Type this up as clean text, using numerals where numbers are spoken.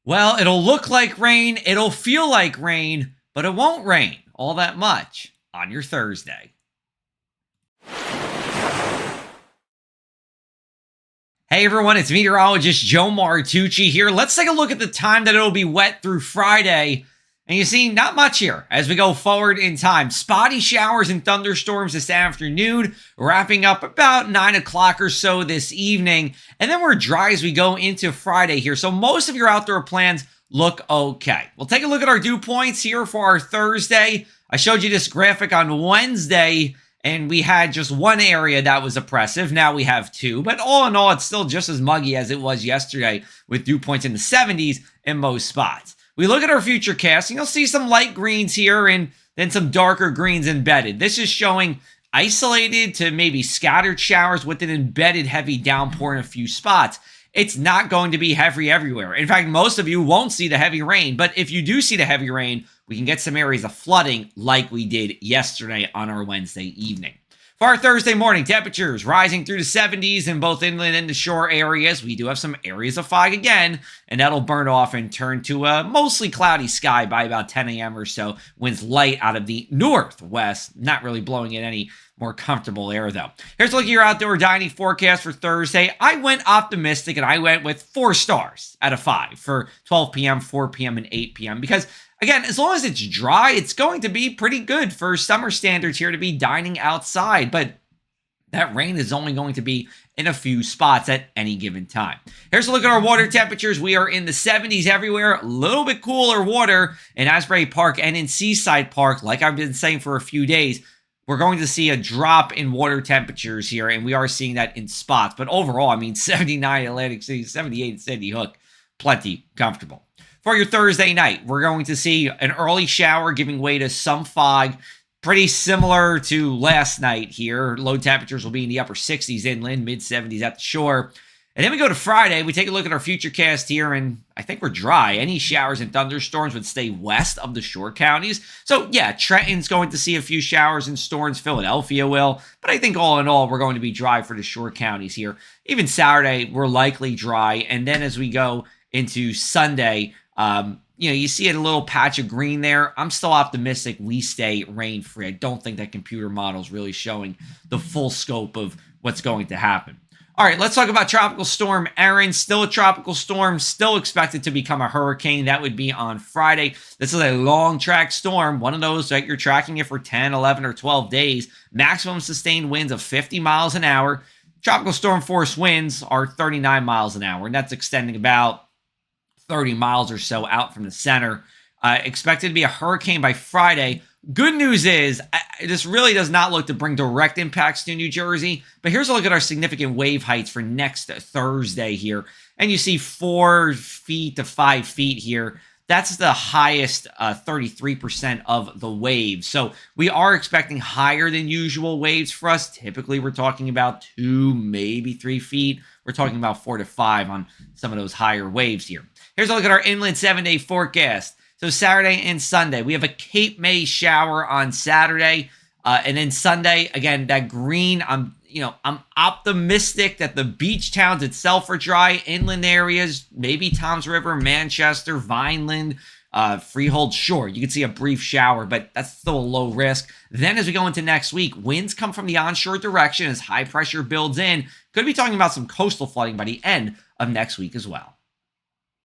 Well, it'll look like rain, it'll feel like rain, but it won't rain all that much on your Thursday. Hey everyone, it's meteorologist Joe Martucci here. Let's take a look at the time that it'll be wet through Friday. And you see, not much here as we go forward in time. Spotty showers and thunderstorms this afternoon, wrapping up about 9 o'clock or so this evening. And then we're dry as we go into Friday here. So most of your outdoor plans look okay. We'll take a look at our dew points here for our Thursday. I showed you this graphic on Wednesday, and we had just one area that was oppressive. Now we have two. But all in all, it's still just as muggy as it was yesterday with dew points in the 70s in most spots. We look at our future cast, and you'll see some light greens here and then some darker greens embedded. This is showing isolated to maybe scattered showers with an embedded heavy downpour in a few spots. It's not going to be heavy everywhere. In fact, most of you won't see the heavy rain, but if you do see the heavy rain, we can get some areas of flooding like we did yesterday on our Wednesday evening. For our Thursday morning, temperatures rising through the 70s in both inland and the shore areas. We do have some areas of fog again, and that'll burn off and turn to a mostly cloudy sky by about 10 a.m. or so. Winds light out of the northwest, not really blowing in any more comfortable air, though. Here's a look at your outdoor dining forecast for Thursday. I went optimistic, and I went with 4 stars out of 5 for 12 p.m., 4 p.m., and 8 p.m. because, again, as long as it's dry, it's going to be pretty good for summer standards here to be dining outside. But that rain is only going to be in a few spots at any given time. Here's a look at our water temperatures. We are in the 70s everywhere. A little bit cooler water in Asbury Park and in Seaside Park. Like I've been saying for a few days, we're going to see a drop in water temperatures here, and we are seeing that in spots. But overall, I mean, 79 Atlantic City, 78 at Sandy Hook, plenty comfortable. For your Thursday night, we're going to see an early shower giving way to some fog, pretty similar to last night here. Low temperatures will be in the upper 60s inland, mid 70s at the shore. And then we go to Friday. We take a look at our future cast here, and I think we're dry. Any showers and thunderstorms would stay west of the shore counties. So, yeah, Trenton's going to see a few showers and storms. Philadelphia will. But I think all in all, we're going to be dry for the shore counties here. Even Saturday, we're likely dry. And then as we go into Sunday, you see a little patch of green there. I'm still optimistic we stay rain-free. I don't think that computer model is really showing the full scope of what's going to happen. All right, let's talk about Tropical Storm Erin. Still a tropical storm, still expected to become a hurricane. That would be on Friday. This is a long-track storm, one of those that you're tracking it for 10, 11, or 12 days. Maximum sustained winds of 50 miles an hour. Tropical storm force winds are 39 miles an hour, and that's extending about 30 miles or so out from the center. Expected to be a hurricane by Friday. Good news is, this really does not look to bring direct impacts to New Jersey, but here's a look at our significant wave heights for next Thursday here. And you see 4 feet to 5 feet here. That's the highest 33% of the waves. So we are expecting higher than usual waves for us. Typically, we're talking about 2, maybe 3 feet. We're talking about 4 to 5 on some of those higher waves here. Here's a look at our inland 7-day forecast. So Saturday and Sunday, we have a Cape May shower on Saturday. And then Sunday, again, that green, I'm optimistic that the beach towns itself are dry. Inland areas, maybe Toms River, Manchester, Vineland, Freehold, sure, you can see a brief shower, but that's still a low risk. Then as we go into next week, winds come from the onshore direction as high pressure builds in. Could be talking about some coastal flooding by the end of next week as well.